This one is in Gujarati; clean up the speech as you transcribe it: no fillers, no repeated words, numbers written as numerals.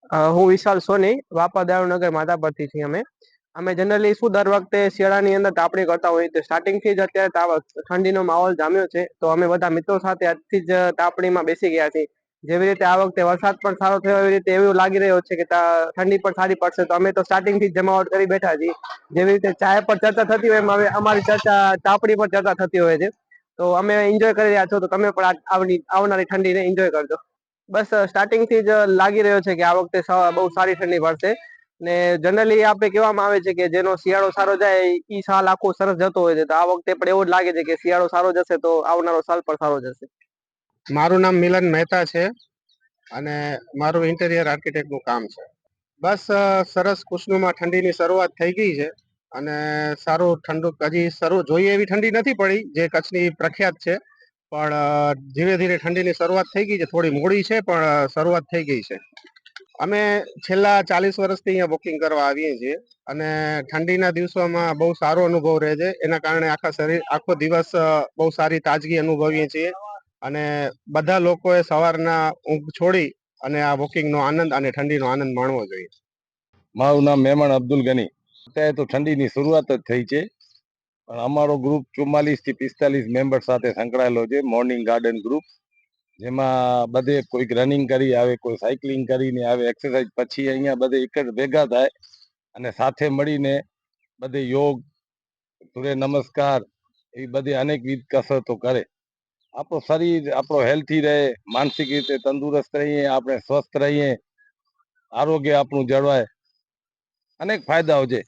હું વિશાલ સોની, વાપા દારૂનગર માધાપરથી છીએ અમે. અમે જનરલી શું દર વખતે શિયાળાની અંદર તાપણી કરતા હોઈએ તો સ્ટાર્ટિંગથી જ અત્યારે ઠંડીનો માહોલ જામ્યો છે, તો અમે બધા મિત્રો સાથે આજથી જ તાપણીમાં બેસી ગયા છીએ. જેવી રીતે આ વખતે વરસાદ પણ સારો થયો એવી રીતે એવું લાગી રહ્યો છે કે ઠંડી પણ સારી પડશે, તો અમે તો સ્ટાર્ટિંગથી જ જમાવટ કરી બેઠા છીએ. જેવી રીતે ચાય પર ચર્ચા થતી હોય એમ હવે અમારી ચર્ચા તાપણી પર ચર્ચા થતી હોય છે. તો અમે એન્જોય કરી રહ્યા છો, તો તમે પણ આવનારી ઠંડીને એન્જોય કરજો. બસ સ્ટાર્ટિંગ થી જ લાગી રહ્યો છે કે આ વખતે બહુ સારી ઠંડી પડશે. ને જનરલી આપણે કહેવામાં આવે છે કે જેનો શિયાળો સારો જાય ઈ સાલ આખો સરસ જતો હોય છે, તો આ વખતે પણ એવું જ લાગે છે કે શિયાળો સારો જશે તો આવનારો સાલ પણ સારો જશે. મારું નામ મિલન મહેતા છે અને મારું ઇન્ટેરિયર આર્કિટેક્ટ નું કામ છે. બસ સરસ ખુશનુમા ઠંડીની શરૂઆત થઈ ગઈ છે અને સારું ઠંડુ હજી જોઈએ એવી ઠંડી નથી પડી જે કચ્છની પ્રખ્યાત છે, પણ ધીરે ધીરે ઠંડીની શરૂઆત થઈ ગઈ છે. થોડી મોડી છે પણ શરૂઆત થઈ ગઈ છે. અમે છેલ્લા 40 વર્ષથી અહીંયા બુકિંગ કરવા આવીએ છીએ અને ઠંડીના દિવસોમાં બહુ સારો અનુભવ રહે છે. એના કારણે આખો દિવસ બહુ સારી તાજગી અનુભવીએ છીએ અને બધા લોકોએ સવારના ઊંઘ છોડી અને આ વોકિંગનો આનંદ અને ઠંડીનો આનંદ માણવો જોઈએ. મારું નામ મહેમાન અબ્દુલ ગની. અત્યારે તો ઠંડીની શરૂઆત જ થઈ છે, પણ અમારો ગ્રુપ 44 થી 45 મેમ્બર સાથે સંકળાયેલો છે. મોર્નિંગ ગાર્ડન ગ્રુપ, જેમાં બધે કોઈક રનિંગ કરી આવે, કોઈ સાયકલિંગ કરીને આવે, એક્સરસાઇઝ પછી અહીંયા બધે એક જ ભેગા થાય અને સાથે મળીને બધે યોગ, સૂર્ય નમસ્કાર એ બધી અનેકવિધ કસરતો કરે. આપણું શરીર આપણો હેલ્થી રહે, માનસિક રીતે તંદુરસ્ત રહીએ, આપણે સ્વસ્થ રહીએ, આરોગ્ય આપણું જળવાય, અનેક ફાયદાઓ છે.